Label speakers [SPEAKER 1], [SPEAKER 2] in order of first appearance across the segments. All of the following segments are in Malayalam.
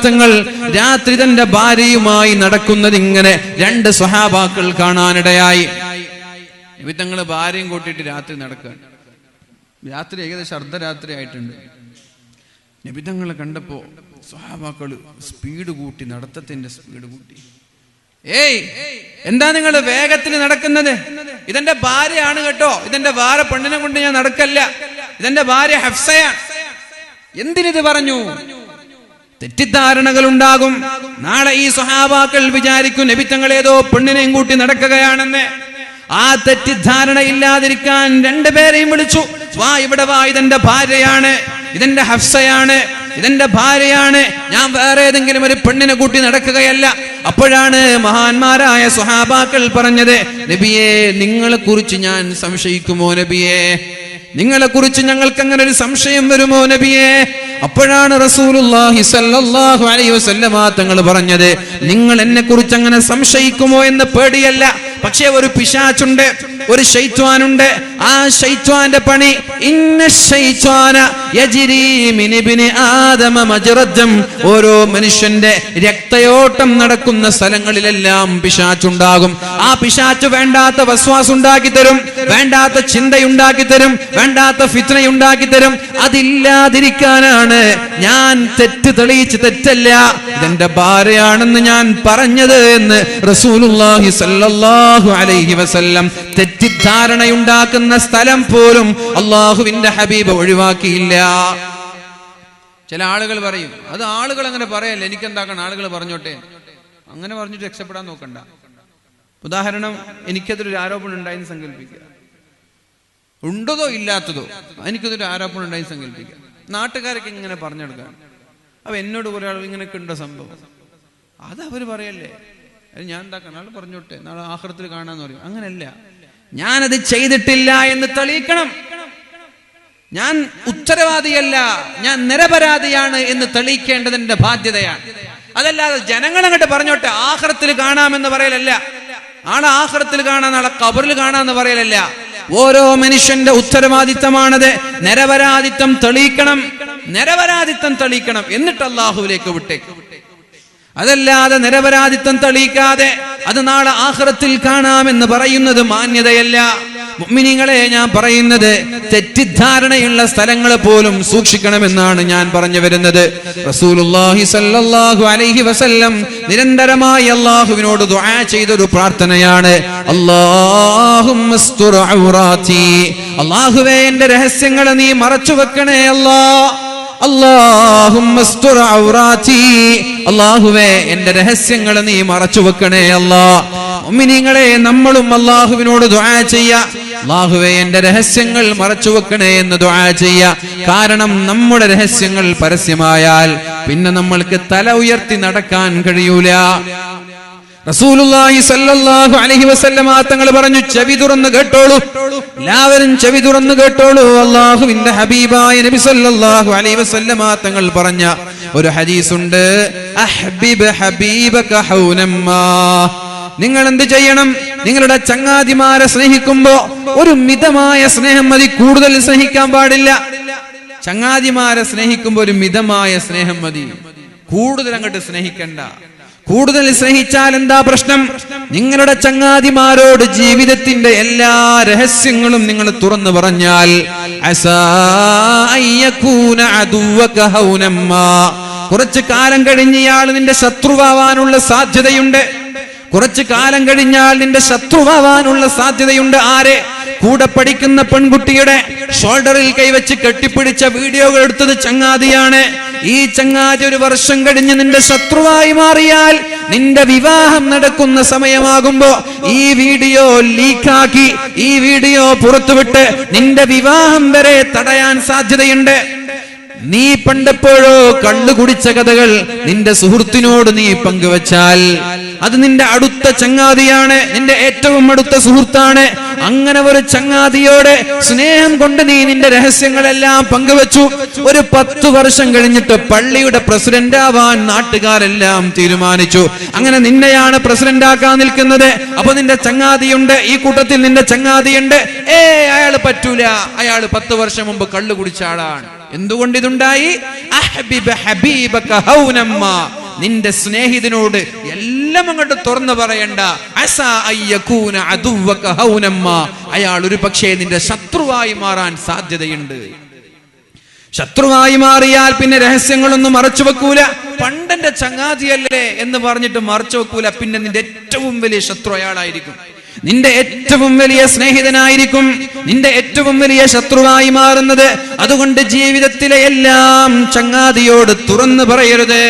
[SPEAKER 1] തങ്ങൾ രാത്രി തന്റെ ഭാര്യയുമായി നടക്കുന്നത് ഇങ്ങനെ രണ്ട് സ്വഹാബാക്കൾ കാണാനിടയായി. നബി തങ്ങൾ ഭാര്യയും കൂട്ടിയിട്ട് രാത്രി നടക്കുക. രാത്രി ഏകദേശം അർദ്ധരാത്രി ആയിട്ടുണ്ട്. നബി തങ്ങളെ കണ്ടപ്പോ സ്വഹാബാക്കൾ സ്പീഡ് കൂട്ടി, നടത്തത്തിന്റെ സ്പീഡ് കൂട്ടി. എന്താ നിങ്ങൾ വേഗത്തിൽ നടക്കുന്നത്? ഇതെന്റെ ഭാര്യയാണ് കേട്ടോ, ഇതെന്റെ വേറെ പെണ്ണിനെ കൊണ്ട് ഞാൻ നടക്കല്ല, ഇതെന്റെ ഭാര്യ ഹഫ്സയാണ്. എന്തിനിത് പറഞ്ഞു? തെറ്റിദ്ധാരണകൾ ഉണ്ടാകും. നാളെ ഈ സ്വഹാബാക്കൾ വിചാരിക്കും നബി തങ്ങൾ ഏതോ പെണ്ണിനെയും കൂട്ടി നടക്കുകയാണെന്ന്. ആ തെറ്റിദ്ധാരണ ഇല്ലാതിരിക്കാൻ രണ്ടുപേരെയും വിളിച്ചു. വാ, ഇവിടെ വാ, ഇതെന്റെ ഭാര്യയാണ്, ഇതെന്റെ ഹഫ്സയാണ്, ഇതെന്റെ ഭാര്യയാണ്, ഞാൻ വേറെ ഏതെങ്കിലും ഒരു പെണ്ണിനെ കൂട്ടി നടക്കുകയല്ല. അപ്പോഴാണ് മഹാന്മാരായ സ്വഹാബാക്കൾ പറഞ്ഞത്, നബിയെ നിങ്ങളെ കുറിച്ച് ഞാൻ സംശയിക്കുമോ നബിയെ? നിങ്ങളെ കുറിച്ച് ഞങ്ങൾക്ക് അങ്ങനെ ഒരു സംശയം വരുമോ നബിയെ? അപ്പോഴാണ് റസൂലുള്ളാഹി സ്വല്ലല്ലാഹു അലൈഹി വസല്ലമ തങ്ങൾ പറഞ്ഞത്, നിങ്ങൾ എന്നെ കുറിച്ച് അങ്ങനെ സംശയിക്കുമോ എന്ന് പേടിയല്ല, പക്ഷേ ഒരു പിശാചുണ്ട്, ഒരു ശൈത്വാനുണ്ട്. ആ ശൈത്വാന്റെ പണി ഇന്ന ശൈത്വാന യജ്രി മിൻ ഇബ്നി ആദമ മജ്റദം. ഓരോ മനുഷ്യന്റെ രക്തയോട്ടം നടക്കുന്ന സ്ഥലങ്ങളിലെല്ലാം പിശാചുണ്ടാകും. ആ പിശാച് വേണ്ടാത്ത വസ്വാസ് ഉണ്ടാക്കി തരും, വേണ്ടാത്ത ചിന്തയുണ്ടാക്കി തരും, വേണ്ടാത്ത ഫിത്നയുണ്ടാക്കി തരും. അതില്ലാതിരിക്കാനാണ് ഞാൻ തെറ്റ് തെളിയിച്ച് തെറ്റല്ല, ഇതെന്റെ ഭാര്യയാണെന്ന് ഞാൻ പറഞ്ഞത് എന്ന് റസൂലുള്ളാഹി സ്വല്ലല്ലാഹു അലൈഹി വസല്ലം തെറ്റിദ്ധാരണയുണ്ടാക്കുന്ന സ്ഥലം പോലും അള്ളാഹുവിന്റെ ഹബീബ് ഒഴിവാക്കിയില്ല. ചില ആളുകൾ പറയും, അത് ആളുകൾ അങ്ങനെ പറയല്ല, എനിക്കെന്താക്കണം, ആളുകൾ പറഞ്ഞോട്ടെ. അങ്ങനെ പറഞ്ഞിട്ട് രക്ഷപ്പെടാൻ നോക്കണ്ട. ഉദാഹരണം, എനിക്കതൊരു ആരോപണം ഉണ്ടായെന്ന് സങ്കല്പിക്കുക, ഉണ്ടതോ ഇല്ലാത്തതോ, എനിക്കതൊരു ആരോപണം ഉണ്ടായെന്ന് സങ്കല്പിക്കുക. നാട്ടുകാരൊക്കെ ഇങ്ങനെ പറഞ്ഞെടുക്കാൻ, അപ്പൊ എന്നോട് കുറെ ആൾ ഇങ്ങനെയൊക്കെ ഉണ്ടോ സംഭവം, അത് അവര് പറയല്ലേ, അത് ഞാൻ എന്താക്കണം, ആൾ പറഞ്ഞോട്ടെ, നാളെ ആഖിറത്തിൽ കാണാന്ന് പറയും. അങ്ങനെയല്ല, ഞാനത് ചെയ്തിട്ടില്ല എന്ന് തെളിയിക്കണം. ഞാൻ ഉത്തരവാദിയല്ല, ഞാൻ നിരപരാധിയാണ് എന്ന് തെളിയിക്കേണ്ടത് എന്റെ ബാധ്യതയാണ്. അതല്ലാതെ ജനങ്ങളങ്ങോട്ട് പറഞ്ഞോട്ടെ ആഖിറത്തിൽ കാണാമെന്ന് പറയലല്ല, നാളെ ആഖിറത്തിൽ കാണാം, നാളെ ഖബറിൽ കാണാമെന്ന് പറയലല്ല. ഓരോ മനുഷ്യന്റെ ഉത്തരവാദിത്തമാണത്. നിരപരാധിത്വം തെളിയിക്കണം, നിരപരാധിത്വം തെളിയിക്കണം, എന്നിട്ട് അല്ലാഹുവിലേക്ക് വിട്ടേക്കും. അതല്ലാതെ നിരപരാധിത്വം തെളിയിക്കാതെ അത് നാളെ ആഖിറത്തിൽ കാണാമെന്ന് പറയുന്നത് മാന്യതയല്ല. മുഅ്മിനീങ്ങളെ, ഞാൻ പറയുന്നത് തെറ്റിദ്ധാരണയുള്ള സ്ഥലങ്ങൾ പോലും സൂക്ഷിക്കണമെന്നാണ് ഞാൻ പറഞ്ഞു വരുന്നത്. റസൂലുള്ളാഹി സ്വല്ലല്ലാഹു അലൈഹി വസല്ലം നിരന്തരമായി അല്ലാഹുവിനോട് ദുആ ചെയ്തൊരു പ്രാർത്ഥനയാണ്, അല്ലാഹുമ്മസ്തുർ ഔറാത്തി. അല്ലാഹുവേ, എന്റെ രഹസ്യങ്ങളെ നീ മറച്ചു വെക്കണേ അല്ലാ. അല്ലാഹുമ്മസ്തുർ ഔറാത്തി. അല്ലാഹുവേ, എന്റെ രഹസ്യങ്ങളെ നീ മറച്ചു വെക്കണേ അല്ലാ. മുഅ്മിനീങ്ങളെ, നമ്മളും അല്ലാഹുവിനോട് ദുആ ചെയ്യാ, അല്ലാഹുവേ എന്റെ രഹസ്യങ്ങൾ മറച്ചു വെക്കണേ എന്ന് ദുആ ചെയ്യാ. കാരണം നമ്മുടെ രഹസ്യങ്ങൾ പരസ്യമായാൽ പിന്നെ നമ്മൾക്ക് തല ഉയർത്തി നടക്കാൻ കഴിയൂല. റസൂലുള്ളാഹി സ്വല്ലല്ലാഹു അലൈഹി വസല്ലമ തങ്ങൾ പറഞ്ഞു, ചെവി തുറന്ന് കേട്ടോളൂ, എല്ലാവരും ചെവി തുറന്ന് കേട്ടോളൂ. അല്ലാഹുവിന്റെ ഹബീബായ നബി സ്വല്ലല്ലാഹു അലൈഹി വസല്ലമ തങ്ങൾ പറഞ്ഞ ഒരു ഹദീസുണ്ട്, അഹ്ബിബ് ഹബീബക ഹൗനമ്മാ. നിങ്ങൾ എന്ത് ചെയ്യണം? നിങ്ങളുടെ ചങ്ങാതിമാരെ സ്നേഹിക്കുമ്പോ ഒരു മിതമായ സ്നേഹം മതി, കൂടുതൽ സ്നേഹിക്കാൻ പാടില്ല. ചങ്ങാതിമാരെ സ്നേഹിക്കുമ്പോ ഒരു മിതമായ സ്നേഹം മതി, കൂടുതൽ അങ്ങോട്ട് സ്നേഹിക്കണ്ട. കൂടുതൽ സ്നേഹിച്ചാൽ എന്താ പ്രശ്നം? നിങ്ങളുടെ ചങ്ങാതിമാരോട് ജീവിതത്തിന്റെ എല്ലാ രഹസ്യങ്ങളും നിങ്ങൾ തുറന്നു പറഞ്ഞാൽ കുറച്ചു കാലം കഴിഞ്ഞ് ഇയാൾ നിന്റെ ശത്രുവാവാനുള്ള സാധ്യതയുണ്ട്. കുറച്ചു കാലം കഴിഞ്ഞാൽ നിന്റെ ശത്രുവാവാനുള്ള സാധ്യതയുണ്ട്. ആരെ? കൂടെ പഠിക്കുന്ന പെൺകുട്ടിയുടെ ഷോൾഡറിൽ കൈവച്ച് കെട്ടിപ്പിടിച്ച വീഡിയോകൾ എടുത്തത് ചങ്ങാതിയാണ്. ഈ ചങ്ങാതി ഒരു വർഷം കഴിഞ്ഞ് നിന്റെ ശത്രുവായി മാറിയാൽ, നിന്റെ വിവാഹം നടക്കുന്ന സമയമാകുമ്പോ ഈ വീഡിയോ ലീക്കാക്കി, ഈ വീഡിയോ പുറത്തുവിട്ട് നിന്റെ വിവാഹം വരെ തടയാൻ സാധ്യതയുണ്ട്. നീ പണ്ടെപ്പോഴോ കള്ളു കുടിച്ച കഥകൾ നിന്റെ സുഹൃത്തിനോട് നീ പങ്കുവച്ചാൽ അത് നിന്റെ അടുത്ത ചങ്ങാതിയാണ്, നിന്റെ ഏറ്റവും അടുത്ത സുഹൃത്താണ്. അങ്ങനെ ഒരു ചങ്ങാതിയോടെ സ്നേഹം കൊണ്ട് നീ നിന്റെ രഹസ്യങ്ങളെല്ലാം പങ്കുവച്ചു. ഒരു 10 വർഷം കഴിഞ്ഞിട്ട് പള്ളിയുടെ പ്രസിഡന്റ് ആവാൻ നാട്ടുകാരെല്ലാം തീരുമാനിച്ചു. അങ്ങനെ നിന്നെയാണ് പ്രസിഡന്റ് ആക്കാൻ നിൽക്കുന്നത്. അപ്പൊ നിന്റെ ചങ്ങാതിയുണ്ട്, ഈ കൂട്ടത്തിൽ നിന്റെ ചങ്ങാതിയുണ്ട്. അയാൾ പറ്റൂല, അയാൾ 10 വർഷം മുമ്പ് കള്ളു കുടിച്ച ആളാണ്. എന്തുകൊണ്ട് ഇതുണ്ടായി? അഹ്ബിബ് ഹബീബക ഹൗനമ്മ, നിന്റെ സ്നേഹിതനോട് എല്ലാം അങ്ങോട്ട് തുറന്നു പറയണ്ട. അസാ അയ്യകൂന അദുവക ഹൗനമ്മ, അയാൾ ഒരു പക്ഷേ നിന്റെ ശത്രുവായി മാറാൻ സാധ്യതയുണ്ട്. ശത്രുവായി മാറിയാൽ പിന്നെ രഹസ്യങ്ങളൊന്നും മറച്ചു വെക്കൂല. പണ്ടെന്റെ ചങ്ങാതിയല്ലേ എന്ന് പറഞ്ഞിട്ട് മറച്ചു വെക്കൂല. പിന്നെ നിന്റെ ഏറ്റവും വലിയ ശത്രു അയാളായിരിക്കും, നിന്റെ ഏറ്റവും വലിയ സ്നേഹിതനായിരിക്കും, നിന്റെ ഏറ്റവും വലിയ ശത്രുവായി മാറുന്നത്. അതുകൊണ്ട് ജീവിതത്തിലെ എല്ലാം ചങ്ങാതിയോട് തുറന്നു പറയരുത്.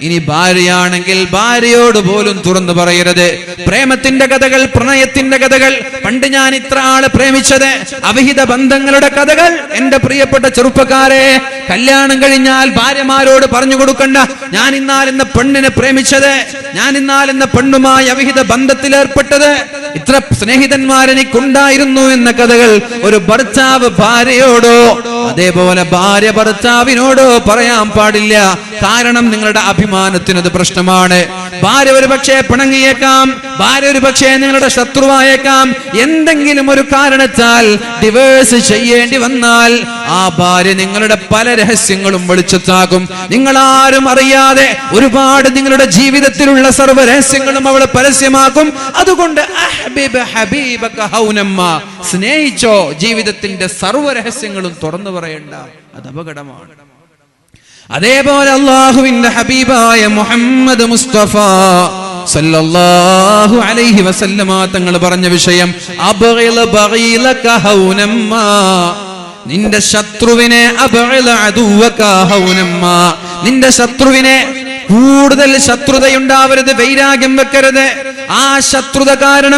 [SPEAKER 1] ഇനി ഭാര്യയാണെങ്കിൽ ഭാര്യയോട് പോലും തുറന്നു പറയരുത്. പ്രേമത്തിന്റെ കഥകൾ, പ്രണയത്തിന്റെ കഥകൾ, പണ്ട് ഞാൻ ഇത്ര ആളെ പ്രേമിച്ചത്, അവിഹിത ബന്ധങ്ങളുടെ കഥകൾ, എന്റെ പ്രിയപ്പെട്ട ചെറുപ്പക്കാരെ, കല്യാണം കഴിഞ്ഞാൽ ഭാര്യമാരോട് പറഞ്ഞു കൊടുക്കണ്ട ഞാൻ ഇന്നാലിന്ന പെണ്ണിനെ പ്രേമിച്ചത്, ഞാൻ ഇന്നാലിന്ന പെണ്ണുമായി അവിഹിത ബന്ധത്തിലേർപ്പെട്ടത്, ഇത്ര സ്നേഹിതന്മാരെനിക്കുണ്ടായിരുന്നു എന്ന കഥകൾ ഒരു ഭർത്താവ് ഭാര്യയോടോ അതേപോലെ ഭാര്യ ഭർത്താവിനോടോ പറയാൻ പാടില്ല. കാരണം നിങ്ങളുടെ അഭിമാനത്തിനത് പ്രശ്നമാണ്. ഭാര്യ ഒരു പക്ഷേ പിണങ്ങിയേക്കാം, ഭാര്യ ഒരു പക്ഷേ നിങ്ങളുടെ ശത്രുവായേക്കാം. എന്തെങ്കിലും ഒരു കാരണത്താൽ ഡിവേഴ്സ് ചെയ്യേണ്ടി വന്നാൽ ആ ഭാര്യ നിങ്ങളുടെ പല രഹസ്യങ്ങളും വെളിച്ചത്താകും. നിങ്ങളാരും അറിയാതെ ഒരുപാട് നിങ്ങളുടെ ജീവിതത്തിലുള്ള സർവ്വ രഹസ്യങ്ങളും അവൾ പരസ്യമാക്കും. അതുകൊണ്ട് അഹ്ബിബ് ഹബീബക ഹൗനമ്മ, സ്നേഹിച്ചോ, ജീവിതത്തിന്റെ സർവ്വ രഹസ്യങ്ങളും തുറന്നു പറയണ്ട, അത് അപകടമാണ്. അതേപോലെ അല്ലാഹുവിന്റെ ഹബീബായ മുഹമ്മദ് മുസ്തഫ സല്ലല്ലാഹു അലൈഹി വസല്ലമ തങ്ങൾ പറഞ്ഞ വിഷയം, അബ്ഗിൽ ബഗീലക ഹൗനമ്മ, നിന്റെ ശത്രുവിനെ അബ്ഗിൽ അദുവക ഹൗനമ്മ, നിന്റെ ശത്രുവിനെ കൂടുതൽ ശത്രുതയുണ്ടാവരുത്, വൈരാഗ്യം വെക്കരുത്. ആ ശത്രുത കാരണം